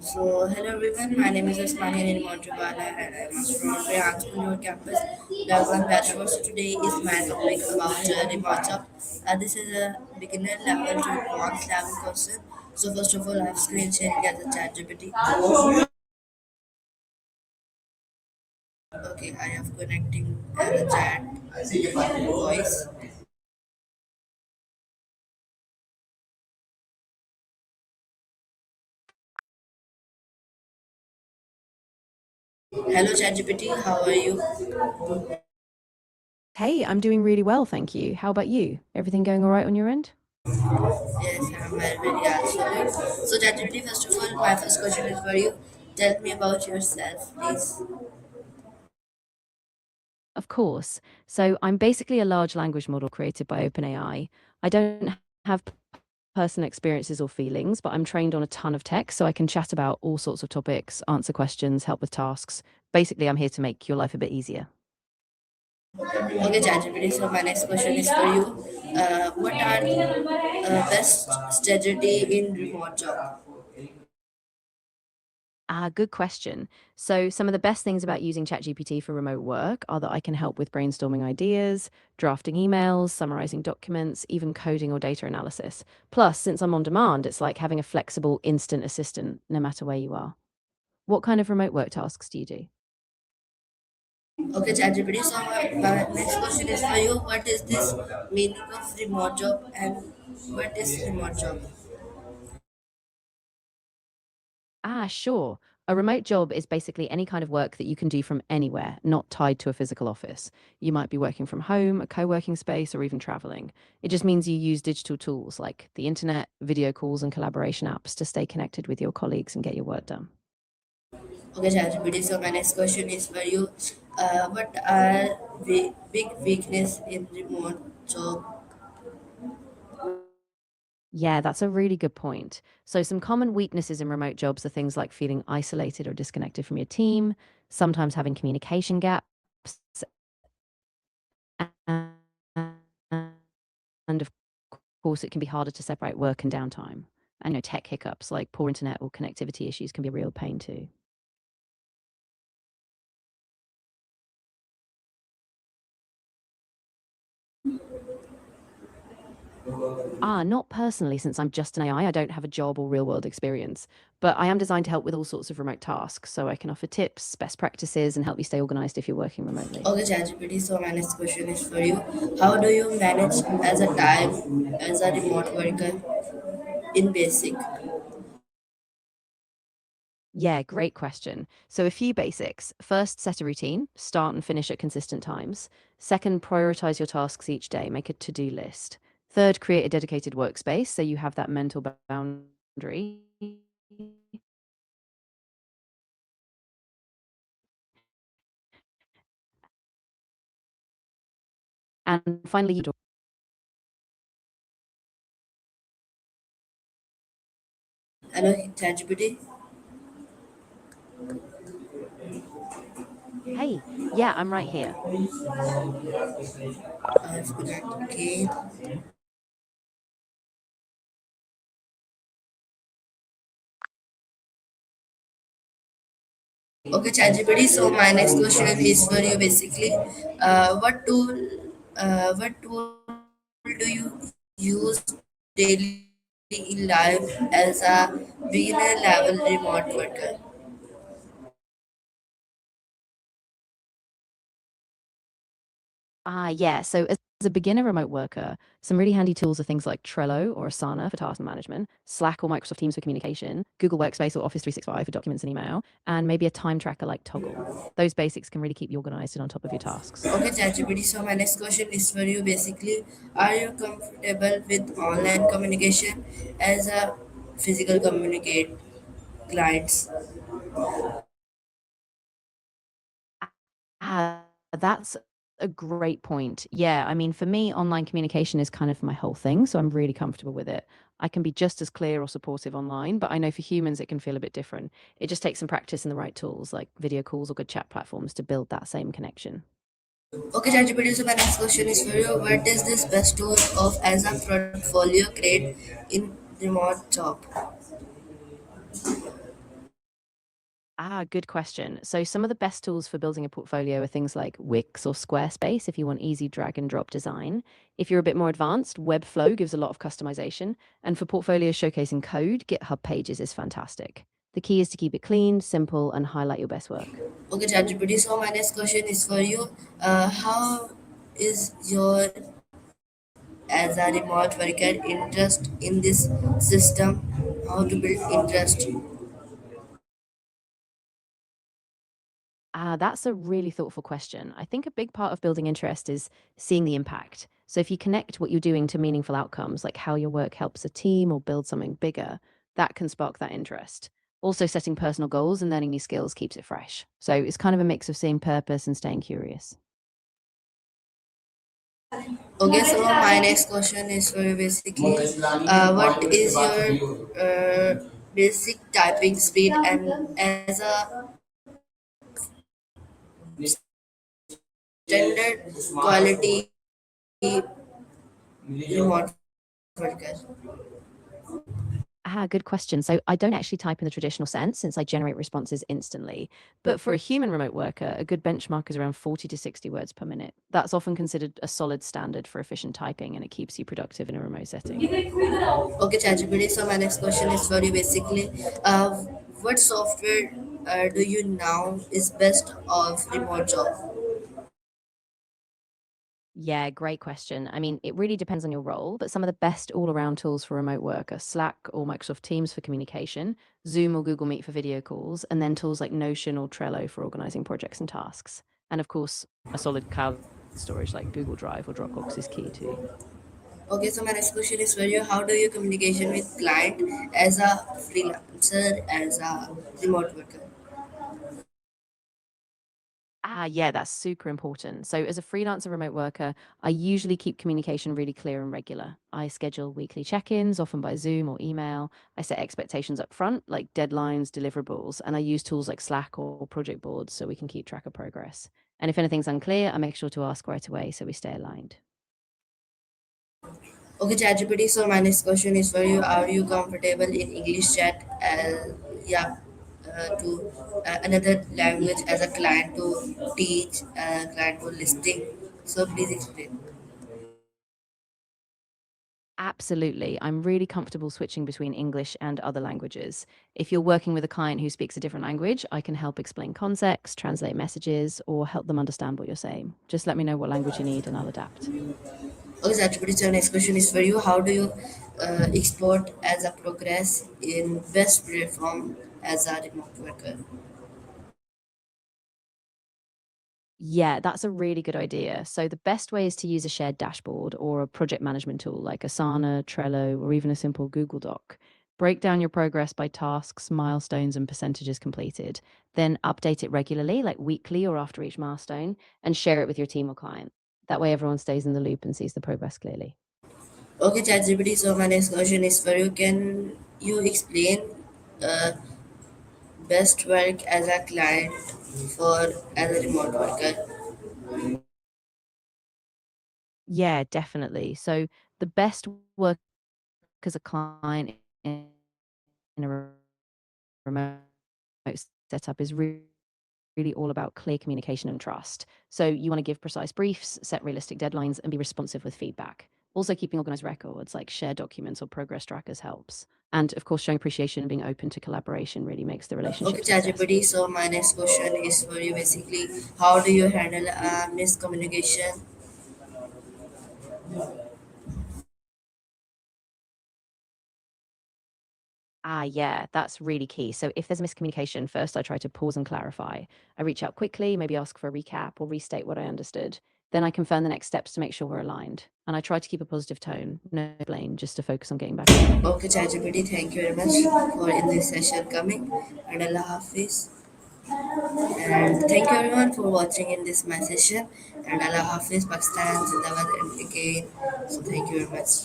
So, hello everyone, my name is Usmani in Montreal and I'm from Brian's New campus, level 1 bachelor. So, today is my topic about remote job. This is a beginner level to advanced level question. So, first of all, I have screen sharing as a chat GPT. Okay, I have connecting as a chat voice. Hello, chat GPT, how are you? Hey, I'm doing really well, thank you. How about you? Everything going all right on your end? Yes, I'm very absolutely. So, chat GPT, first of all, my first question is for you. Tell me about yourself, please. Of course. So, I'm basically a large language model created by OpenAI. I don't have personal experiences or feelings, but I'm trained on a ton of tech, so I can chat about all sorts of topics, answer questions, help with tasks. Basically, I'm here to make your life a bit easier. Okay, ChatGPT. So my next question is for you. What are the best strategy in remote job? Good question. So, some of the best things about using ChatGPT for remote work are that I can help with brainstorming ideas, drafting emails, summarizing documents, even coding or data analysis. Plus, since I'm on demand, it's like having a flexible, instant assistant no matter where you are. What kind of remote work tasks do you do? Okay, ChatGPT. So my next question is for you. What is this meaning of remote job and what is remote job? Sure. A remote job is basically any kind of work that you can do from anywhere, not tied to a physical office. You might be working from home, a co working space, or even traveling. It just means you use digital tools like the internet, video calls, and collaboration apps to stay connected with your colleagues and get your work done. Okay, ChatGPT. So my next question is for you. What are the big weakness in remote job? Yeah, that's a really good point. So, some common weaknesses in remote jobs are things like feeling isolated or disconnected from your team, sometimes having communication gaps, and of course, it can be harder to separate work and downtime. And tech hiccups like poor internet or connectivity issues can be a real pain too. Not personally, since I'm just an AI. I don't have a job or real world experience, but I am designed to help with all sorts of remote tasks. So I can offer tips, best practices, and help you stay organized if you're working remotely. Okay, ChatGPT. So my next question is for you. How do you manage as a time as a remote worker in basic? Yeah, great question. So, a few basics. First, set a routine, start and finish at consistent times. Second, prioritize your tasks each day, make a to do list. Third, create a dedicated workspace so you have that mental boundary. And finally, you Hello, ChatGPT. hey, yeah, I'm right here. I have connected again. Okay, ChatGPT. So my next question is for you. Basically, what tool do you use daily in life as a beginner level remote worker? Yeah. So as a beginner remote worker, some really handy tools are things like Trello or Asana for task management, Slack or Microsoft Teams for communication, Google Workspace or Office 365 for documents and email, and maybe a time tracker like Toggle. Those basics can really keep you organized and on top of your tasks. Okay, ChatGPT. So my next question is for you. Basically, are you comfortable with online communication as a physical communicate clients? Ah, that's a great point. Yeah, I mean, for me, online communication is kind of my whole thing, so I'm really comfortable with it. I can be just as clear or supportive online, but I know for humans it can feel a bit different. It just takes some practice and the right tools like video calls or good chat platforms to build that same connection. Okay, ChatGPT. So my next question is for you. What is this best tool of as a portfolio create in remote job? Good question. So, some of the best tools for building a portfolio are things like Wix or Squarespace if you want easy drag and drop design. If you're a bit more advanced, Webflow gives a lot of customization. And for portfolios showcasing code, GitHub Pages is fantastic. The key is to keep it clean, simple, and highlight your best work. Okay, ChatGPT. So my next question is for you. How is your as a remote worker interest in this system? How to build interest? That's a really thoughtful question. I think a big part of building interest is seeing the impact. So if you connect what you're doing to meaningful outcomes, like how your work helps a team or build something bigger, that can spark that interest. Also, setting personal goals and learning new skills keeps it fresh. So it's kind of a mix of seeing purpose and staying curious. Okay, so my next question is for you basically, what is your basic typing speed and as a standard quality remote worker? Good question. So I don't actually type in the traditional sense since I generate responses instantly. But for a human remote worker, a good benchmark is around 40 to 60 words per minute. That's often considered a solid standard for efficient typing and it keeps you productive in a remote setting. Okay, ChatGPT. So my next question is for you basically, uh, what software do you now is best of remote job? Yeah, great question. I mean, it really depends on your role, but some of the best all around tools for remote work are Slack or Microsoft Teams for communication, Zoom or Google Meet for video calls, and then tools like Notion or Trello for organizing projects and tasks. And of course, a solid cloud storage like Google Drive or Dropbox is key too. Okay, so my next question is for you. How do you communication with client as a freelancer, as a remote worker? Yeah, that's super important. So, as a freelancer remote worker, I usually keep communication really clear and regular. I schedule weekly check ins, often by Zoom or email. I set expectations up front, like deadlines, deliverables, and I use tools like Slack or project boards so we can keep track of progress. And if anything's unclear, I make sure to ask right away so we stay aligned. Okay, ChatGPT. So my next question is for you. Are you comfortable in English chat? Yeah, to another language as a client to teach, client to listing. So please explain. Absolutely. I'm really comfortable switching between English and other languages. If you're working with a client who speaks a different language, I can help explain context, translate messages, or help them understand what you're saying. Just let me know what language you need and I'll adapt. Okay, ChatGPT. So next question is for you. How do you export as a progress in best platform as a remote worker? Yeah, that's a really good idea. So, the best way is to use a shared dashboard or a project management tool like Asana, Trello, or even a simple Google Doc. Break down your progress by tasks, milestones, and percentages completed. Then update it regularly, like weekly or after each milestone, and share it with your team or client. That way, everyone stays in the loop and sees the progress clearly. Okay, ChatGPT. So my next question is for you. Can you explain uh, best work as a client for as a remote worker? Yeah, definitely. So, the best work as a client in a remote setup is really all about clear communication and trust. So you want to give precise briefs, set realistic deadlines, and be responsive with feedback. Also, keeping organized records like shared documents or progress trackers helps. And of course, showing appreciation and being open to collaboration really makes the Okay, relationship ChatGPT. successful. So my next question is for you. Basically, how do you handle miscommunication? Yeah, that's really key. So if there's a miscommunication, first I try to pause and clarify. I reach out quickly, maybe ask for a recap or restate what I understood. Then I confirm the next steps to make sure we're aligned. And I try to keep a positive tone, no blame, just to focus on getting back on track. Okay, ChatGPT. Thank you very much for in this session coming. And Allah Hafiz. And thank you everyone for watching in this my session. And Allah Hafiz, Pakistan, Zindabad, and again. So thank you very much.